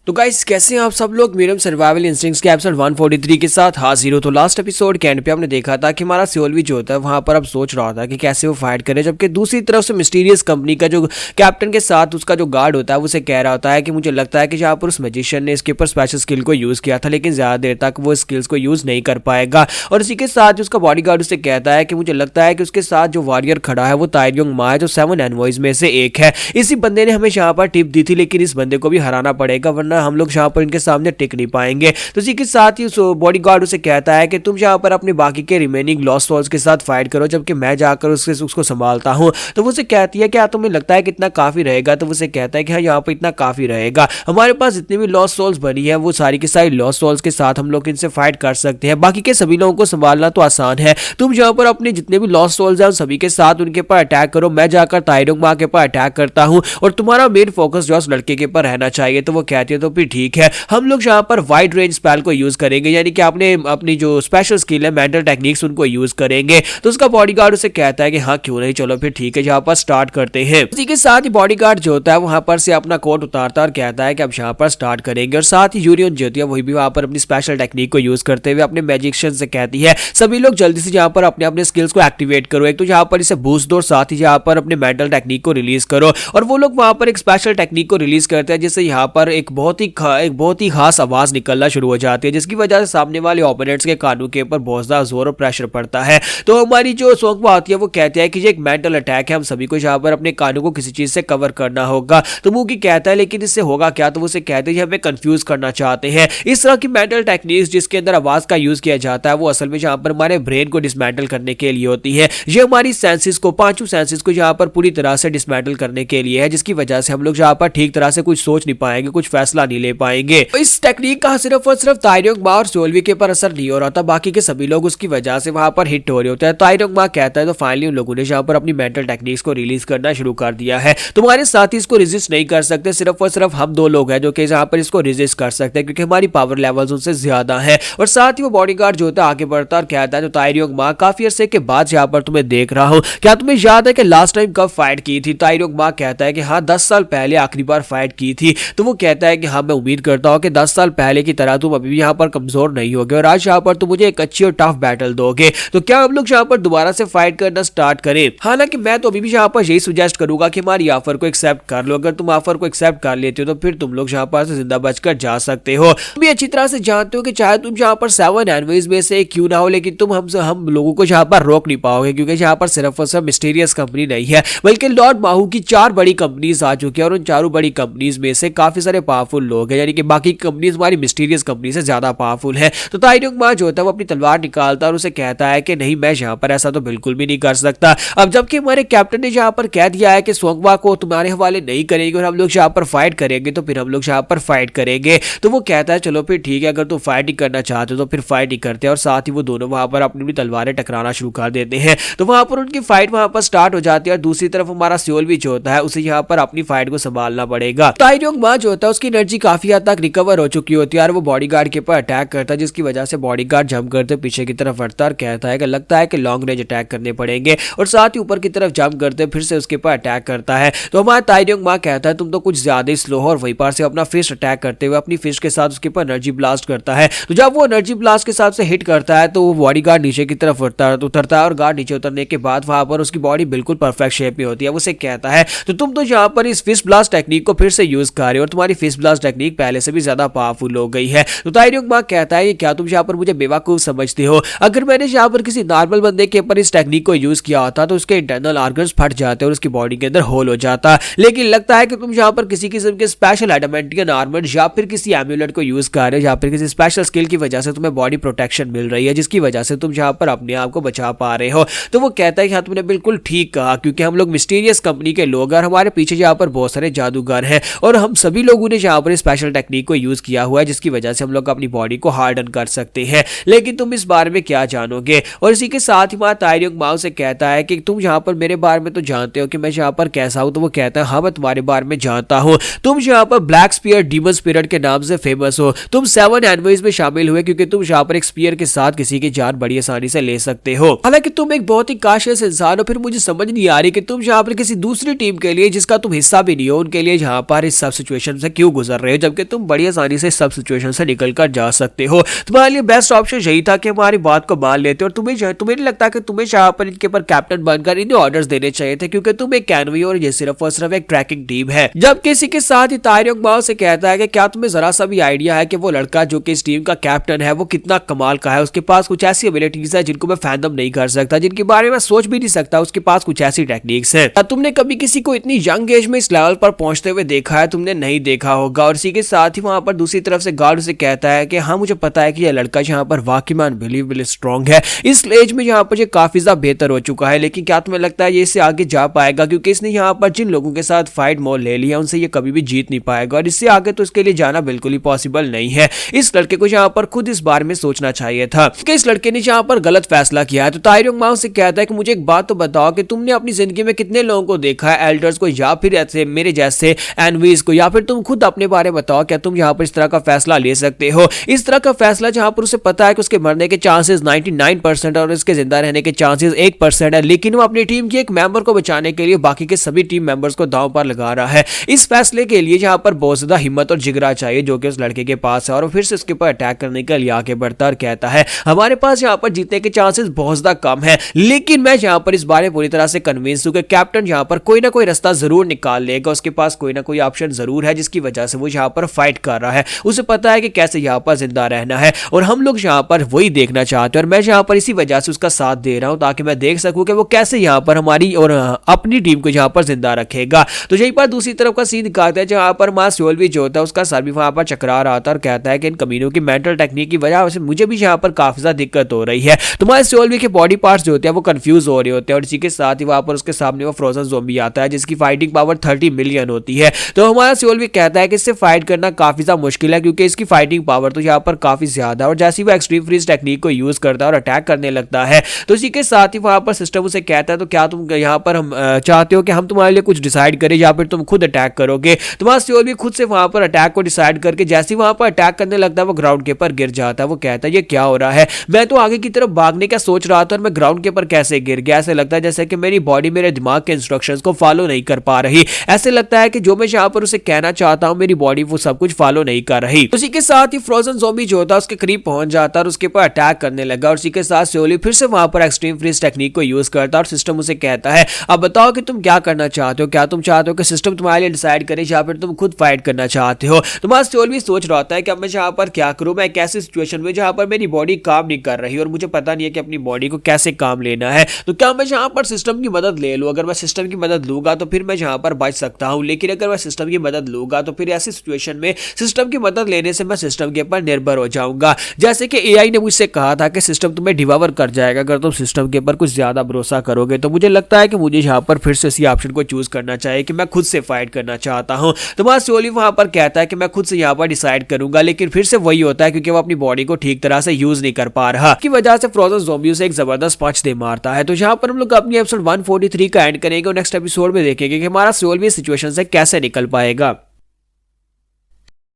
तो गाइस कैसे हैं आप सब लोग। मेरम सर्वाइवल इंस्टिंक्ट्स के एपिसोड 143 के साथ हाजिर हो। तो लास्ट एपिसोड के एंड पे हमने देखा था कि हमारा सियोलवी जो होता है वहां पर अब सोच रहा था कि कैसे वो फाइट करे, जबकि दूसरी तरफ से मिस्टीरियस कंपनी का जो कैप्टन के साथ उसका जो गार्ड होता है वो उसे कह रहा होता है कि मुझे लगता है कि जहाँ पर उस मैजिशियन ने इसके ऊपर स्पेशल स्किल को यूज किया था, लेकिन ज्यादा देर तक वो स्किल्स को यूज नहीं कर पाएगा। और इसी के साथ उसका बॉडीगार्ड उसे कहता है कि मुझे लगता है कि उसके साथ जो वॉरियर खड़ा है वो ताइयोंग मा है, जो 7 एनवॉयज में से एक है। इसी बंदे ने हमें यहाँ पर टिप दी थी, लेकिन इस बंदे को भी हराना पड़ेगा वरना हम लोग यहाँ पर के सामने टिक नहीं पाएंगे। तो इसी के साथ ही बॉडीगार्ड उसे कहता है कि तुम यहाँ पर अपने बाकी के रिमेनिंग लॉस्ट सोल्स के साथ फाइट करो, जबकि मैं जाकर उसको संभालता हूँ। तो वो उसे कहती है क्या तुम्हें लगता है कितना काफी रहेगा? तो वो उसे कहता है कि हाँ यहाँ पर इतना काफी रहेगा, हमारे पास जितनी भी लॉस्ट सोल्स बनी है वो सारी की सारी लॉस्ट सोल्स के साथ हम लोग इनसे फाइट कर सकते हैं। बाकी के सभी लोगों को संभालना तो आसान है, तुम यहाँ पर अपने जितने भी लॉस्ट सोल्स हैं उन सभी के साथ उनके ऊपर अटैक करो, मैं जाकर ताइयोंग मा के ऊपर अटैक करता हूँ और तुम्हारा मेन फोकस जो उस लड़के के ऊपर रहना चाहिए। तो वो कहती है तो फिर ठीक है, हम लोग यहाँ पर वाइड रेंज स्पेल को यूज करेंगे, यानी कि आपने अपनी जो स्पेशल स्किल है मेंटल टेक्निक्स उनको यूज करेंगे। तो उसका बॉडीगार्ड उसे कहता है कि हाँ क्यों नहीं, चलो फिर ठीक है यहाँ पर स्टार्ट करते हैं। इसी के साथ ही बॉडीगार्ड जो होता है वहां पर से अपना कोट उतारता है और कहता है कि अब यहाँ पर स्टार्ट करेंगे। और साथ ही यूरियन जो होती है वही भी वहां पर अपनी स्पेशल टेक्निक को यूज करते हुए अपने मैजिशियन से कहती है सभी लोग जल्दी से यहाँ पर अपने अपने स्किल्स को एक्टिवेट करो, एक तो यहाँ पर इसे बूस्ट दो, साथ ही यहाँ पर अपने मेंटल टेक्निक को रिलीज करो। और वो लोग वहां पर एक स्पेशल टेक्निक को रिलीज करते हैं जिससे यहाँ पर एक बहुत ही खास आवाज निकलना शुरू हो जाती है, जिसकी वजह से सामने वाले ओपोनेंट्स के कानों के ऊपर बहुत ज्यादा जोर और प्रेशर पड़ता है। तो हमारी जो सोंगवा आती है वो कहती है कि ये एक मेंटल अटैक है, हम सभी को यहाँ पर अपने कानों को किसी चीज से कवर करना होगा। तो मुकी कहता है लेकिन इससे होगा क्या? तो वो उसे कहते हैं हमें कंफ्यूज करना चाहते हैं। इस तरह की मेंटल टेक्निक्स जिसके अंदर आवाज का यूज किया जाता है वो असल में यहाँ पर हमारे ब्रेन को डिसमेंटल करने के लिए होती है। ये हमारी सेंसेस को, पांचों सेंसेस को यहाँ पर पूरी तरह से डिसमेंटल करने के लिए है, जिसकी वजह से हम लोग यहाँ पर ठीक तरह से कुछ सोच नहीं पाएंगे, कुछ फैसला नहीं ले पाएंगे। तो इस टेक्निक का सिर्फ और सिर्फ ताइयोंग मा और सियोलवी के पर असर नहीं हो रहा था, बाकी के सभी लोग उसकी वजह से वहां पर हिट हो रहे होते हैं। ताइयोंग मा कहता है तो फाइनली उन लोगों ने यहाँ पर अपनी मेंटल टेक्निक्स को रिलीज करना शुरू कर दिया है। तुम्हारे साथी इसको रेजिस्ट नहीं कर सकते, सिर्फ और सिर्फ हम दो लोग हैं जो कि यहाँ पर इसको रेजिस्ट कर सकते हैं, क्योंकि हमारी पावर लेवल्स उनसे ज्यादा है। और साथ ही वो बॉडीगार्ड जो होता है आगे बढ़ता और कहता है तो ताइयोंग मा काफी अरसे के बाद यहाँ पर तुम्हें देख रहा हूँ, क्या तुम्हें याद है कि लास्ट टाइम कब फाइट की थी? ताइयोंग मा कहता है कि हाँ 10 साल पहले आखिरी बार फाइट की थी। तो वो कहता है कि हाँ मैं उम्मीद करता हूँ कि 10 साल पहले की तरह तुम अभी भी यहाँ पर कमजोर नहीं होगे और आज यहाँ पर तुम मुझे एक अच्छी और टफ बैटल दोगे। तो क्या हम लोग यहाँ पर दोबारा से फाइट करना स्टार्ट करें? हालांकि मैं तो अभी भी यहाँ पर यही सुजेस्ट करूंगा कि हमारी ऑफर को एक्सेप्ट कर लो। अगर तुम ऑफर को एक्सेप्ट कर लेते हो तो फिर तुम लोग यहाँ पर से जिंदा बचकर जा सकते हो। तुम भी अच्छी तरह से जानते हो कि चाहे तुम यहाँ पर 7 एनवॉयज में से क्यों ना हो, लेकिन तुम हम लोगों को यहाँ पर रोक नहीं पाओगे, क्योंकि यहाँ पर सिर्फ और सिर्फ मिस्टीरियस कंपनी नहीं है बल्कि लॉर्ड माहू की 4 बड़ी कंपनीज आ चुकी है और उन चारों बड़ी कंपनीज में से काफी सारे पावरफुल लोग हैं, यानी कि बाकी कंपनीज हमारी मिस्टीरियस कंपनी से ज्यादा पावरफुल है। तो ताइयोंग मा जो होता है वो अपनी तलवार निकालता और उसे कहता है कि नहीं मैं यहाँ पर ऐसा तो बिल्कुल भी नहीं कर सकता। अब जबकि हमारे कैप्टन ने यहाँ पर कह दिया है कि सोंगवा को तुम्हारे हवाले नहीं करेंगे और हम लोग यहाँ पर फाइट करेंगे, तो फिर हम लोग यहाँ पर फाइट करेंगे। तो वो कहता है चलो फिर ठीक है, अगर तुम फाइट ही करना चाहते हो तो फिर फाइट ही करते हैं। और साथ ही वो दोनों वहां पर अपनी तलवारें टकराना शुरू कर देते हैं। तो वहां पर उनकी फाइट वहां पर स्टार्ट हो जाती है और दूसरी तरफ हमारा सियोलवी जो होता है उसे यहाँ पर अपनी फाइट को संभालना पड़ेगा। ताइयोंग मा जो होता है उसकी एनर्जी काफी हद तक रिकवर हो चुकी होती है और वो बॉडीगार्ड के ऊपर अटैक करता है, जिसकी वजह से बॉडीगार्ड जंप करते पीछे की तरफ हटता और कहता है कि लगता है कि लॉन्ग रेंज अटैक करने पड़ेंगे। और साथ ही ऊपर की तरफ जंप करते फिर से उसके ऊपर अटैक करता है। तो हमारा ताइयोंग मा कहता है तुम तो कुछ ज्यादा ही स्लो हो, और वहीं पर से अपना फिस्ट अटैक करते हुए अपनी फिस्ट के साथ उसके ऊपर एनर्जी ब्लास्ट करता है। तो जब वो एनर्जी ब्लास्ट के साथ से हिट करता है तो वो बॉडीगार्ड नीचे की तरफ उतरता है और गार्ड नीचे उतरने के बाद वहां पर उसकी बॉडी बिल्कुल परफेक्ट शेप में होती है। उसे कहता है तो तुम तो यहाँ पर इस फिस्ट ब्लास्ट टेक्निक को फिर से यूज कर रहे हो और तुम्हारी फिस्ट ब्लास्ट टेक्निक पहले से भी ज्यादा पावरफुल हो गई है। तो ताइयोंग मा कहता है क्या तुम यहाँ पर मुझे बेवकूफ समझते हो? अगर मैंने यहाँ पर किसी नॉर्मल बंदे के ऊपर इस टेक्निक को यूज किया होता तो उसके इंटरनल ऑर्गन्स फट जाते और उसकी बॉडी के अंदर होल हो जाता, लेकिन लगता है कि तुम यहाँ पर किसी किस्म के स्पेशल एडामेंटियन आर्मर या फिर किसी एम्यूलेट को यूज कर रहे हो या फिर किसी स्पेशल स्किल की वजह से तुम्हें बॉडी प्रोटेक्शन मिल रही है, जिसकी वजह से तुम यहाँ पर अपने आप को बचा पा रहे हो। तो वो कहता है कि हाँ तुमने बिल्कुल ठीक कहा, क्योंकि हम लोग मिस्टीरियस कंपनी के लोग और हमारे पीछे यहाँ पर बहुत सारे जादूगर हैं और हम सभी लोगों ने यहाँ पर स्पेशल टेक्निक को यूज किया हुआ है, जिसकी वजह से हम लोग अपनी बॉडी को हार्डन कर सकते हैं। लेकिन तुम इस बारे में क्या जानोगे? और इसी के साथ ही वहां ताइयोंग मा से कहता है कि तुम यहाँ पर मेरे बारे में तो जानते हो कि मैं यहाँ पर कैसा हूं। तो वो कहता है हाँ मैं तुम्हारे बारे में जानता हूँ, तुम यहाँ पर ब्लैक स्पीयर डीमन स्पिरिट के नाम से फेमस हो। तुम 7 एनवॉयज में शामिल हुए क्योंकि तुम यहाँ पर एक स्पीयर के साथ किसी की जान बड़ी आसानी से ले सकते हो। हालांकि तुम एक बहुत ही काशिश इंसान हो, फिर मुझे समझ नहीं आ रही कि तुम यहाँ पर किसी दूसरी टीम के लिए जिसका तुम हिस्सा भी नहीं हो उनके लिए यहाँ पर इस सब सिचुएशन से क्यों गुजर गुजर रहे हो, जबकि तुम बड़ी आसानी से सब सिचुएशन से निकल कर जा सकते हो। तुम्हारे लिए बेस्ट ऑप्शन यही था कि हमारी बात को मान लेते और तुम्हें नहीं लगता कि तुम्हें यहाँ पर इनके ऊपर कैप्टन बनकर इन्हें ऑर्डर्स देने चाहिए थे, क्योंकि तुम एक कैनवी और ये सिर्फ और सिर्फ एक ट्रैकिंग टीम है। जब किसी के साथ ही तारियों माओ से कहता है कि क्या तुम्हें जरा सा भी आइडिया है कि वो लड़का जो कि इस टीम का कैप्टन है वो कितना कमाल का है, उसके पास कुछ ऐसी एबिलिटीज है जिनको मैं फैंडम नहीं कर सकता, जिनके बारे में सोच भी नहीं सकता, उसके पास कुछ ऐसी टेक्निक्स है। तुमने कभी किसी को इतनी यंग एज में इस लेवल पर पहुंचते हुए देखा है? तुमने नहीं देखा होगा। और इसी के साथ ही वहां पर दूसरी तरफ से गार्ड से कहता है कि हाँ मुझे पता है कि यह लड़का यहाँ पर वाकई में अनबिलीवेबली स्ट्रॉन्ग है, इस एज में यहाँ पर ये काफी ज्यादा बेहतर हो चुका है, लेकिन क्या तुम्हें लगता है ये इससे आगे जा पाएगा? क्योंकि इसने यहाँ पर जिन लोगों के साथ फाइट मोल ले लिया उनसे ये कभी भी जीत नहीं पाएगा, और इससे आगे तो इसके लिए जाना बिल्कुल ही पॉसिबल नहीं है। इस लड़के को यहाँ पर खुद इस बारे में सोचना चाहिए था कि इस लड़के ने यहाँ पर गलत फैसला किया है। तो तारियों माओ से कहता है कि मुझे एक बात तो बताओ कि तुमने अपनी जिंदगी में कितने लोगों को देखा है, एल्डर्स को या फिर ऐसे मेरे जैसे एनवीज को, या फिर तुम खुद अपने बारे में बताओ, क्या तुम यहाँ पर इस तरह का फैसला ले सकते हो? इस तरह का फैसला जहां पर उसे पता है कि उसके मरने के चांसेस 99% और उसके जिंदा रहने के चांसेस 1% है, लेकिन वो अपनी टीम के एक मेंबर को बचाने के लिए बाकी के सभी टीम मेंबर्स को दांव पर लगा रहा है। इस फैसले के लिए यहाँ पर बहुत ज्यादा हिम्मत और जिगरा चाहिए जो कि उस लड़के के पास है, और फिर से उसके ऊपर अटैक करने के लिए आगे बढ़ता और कहता है हमारे पास यहाँ पर जीतने के चांसेस बहुत ज्यादा कम है, लेकिन मैं यहाँ पर इस बारे में पूरी तरह से कन्विंस हूं कि कैप्टन यहाँ पर कोई ना कोई रास्ता जरूर निकाल लेगा, उसके पास कोई ना कोई ऑप्शन जरूर है जिसकी वजह से वो यहाँ पर फाइट कर रहा है। उसे पता है कि कैसे यहाँ पर जिंदा रहना है, और हम लोग यहाँ पर वही देखना चाहते हैं, और मैं यहाँ पर इसी वजह से उसका साथ दे रहा हूँ ताकि मैं देख सकूं कि वो कैसे यहाँ पर हमारी और अपनी टीम को यहाँ पर जिंदा रखेगा। तो यहीं पर दूसरी तरफ का सीन दिखाता है जहाँ पर मां सियोल जो होता है उसका सर भी वहां पर चकरा रहा था और कहता है कि इन कमीनों की मेंटल टेक्निक की वजह से मुझे भी यहाँ पर काफी ज्यादा दिक्कत हो रही है। तुम्हारे सियोल के बॉडी पार्ट्स जो होते हैं वो कंफ्यूज हो रहे होते हैं, और इसी के साथ ही वहां पर उसके सामने वो फ्रोजन ज़ॉम्बी आता है जिसकी फाइटिंग पावर 30 मिलियन होती है। तो हमारा सियोल भी कहता है कि इससे फाइट करना काफी ज्यादा मुश्किल है क्योंकि इसकी फाइटिंग पावर तो यहाँ पर काफी ज्यादा, और जैसे वो एक्सट्रीम फ्रीज टेक्निक को यूज करता है और अटैक करने लगता है, तो इसी के साथ ही वहां पर सिस्टम उसे कहता है तो क्या तुम यहाँ पर हम चाहते हो कि हम तुम्हारे लिए कुछ डिसाइड करें या फिर तुम खुद अटैक करोगे? तुम्हारा सियोल भी खुद से वहां पर अटैक को डिसाइड करके जैसे वहां पर अटैक करने लगता है वो ग्राउंड के ऊपर गिर जाता है। वो कहता है ये क्या हो रहा है, मैं तो आगे की तरफ भागने का सोच रहा था और मैं ग्राउंड के ऊपर कैसे गिर गया? ऐसे लगता है जैसे कि मेरी बॉडी मेरे दिमाग के इंस्ट्रक्शंस को फॉलो नहीं कर पा रही, ऐसे लगता है कि जो मैं यहाँ पर उसे कहना चाहता हूँ मेरी बॉडी वो सब कुछ फॉलो नहीं कर रही। उसी के साथ ही फ्रोजन ज़ॉम्बी जो होता है उसके करीब पहुंच जाता है और उसके ऊपर अटैक करने लगा, और इसी के साथ सियोली फिर से वहां पर एक्सट्रीम फ्रीज टेक्निक को यूज करता है और सिस्टम उसे कहता है अब बताओ कि तुम क्या करना चाहते हो, क्या तुम चाहते हो कि सिस्टम तुम्हारे लिए डिसाइड करे या फिर तुम खुद फाइट करना चाहते हो? तुम्हारा सियोल भी सोच रहा होता है कि अब मैं यहाँ पर क्या करूं, मैं एक ऐसी सिचुएशन में जहां पर मेरी बॉडी काम नहीं कर रही और मुझे पता नहीं है कि अपनी बॉडी को कैसे काम लेना है, तो क्या मैं यहाँ पर सिस्टम की मदद ले लूं? अगर मैं सिस्टम की मदद लूंगा तो फिर मैं यहाँ पर बच सकता हूं, लेकिन अगर मैं सिस्टम की मदद लूंगा तो फिर ऐसी सिचुएशन में सिस्टम की मदद लेने से मैं सिस्टम के ऊपर निर्भर हो जाऊंगा। जैसे कि एआई ने मुझसे कहा था कि सिस्टम तुम्हें डिवावर कर जाएगा अगर तुम सिस्टम के ऊपर कुछ ज्यादा भरोसा करोगे, तो मुझे लगता है कि मुझे यहाँ पर फिर से इसी ऑप्शन को चूज करना चाहिए कि मैं खुद से फाइट करना चाहता हूँ। तुम्हारा सियोली वहां पर कहता है कि मैं खुद से यहाँ पर डिसाइड करूंगा, लेकिन फिर से वही होता है क्योंकि वो अपनी बॉडी को ठीक तरह से यूज नहीं कर पा रहा, की वजह से फ्रोजन ज़ॉम्बी से एक जबरदस्त पंच दे मारता है। तो यहाँ पर हम लोग अपनी एपिसोड 143 का एंड करेंगे और नेक्स्ट एपिसोड में देखेंगे कि हमारा सियोल भी इस सिचुएशन से कैसे निकल पाएगा।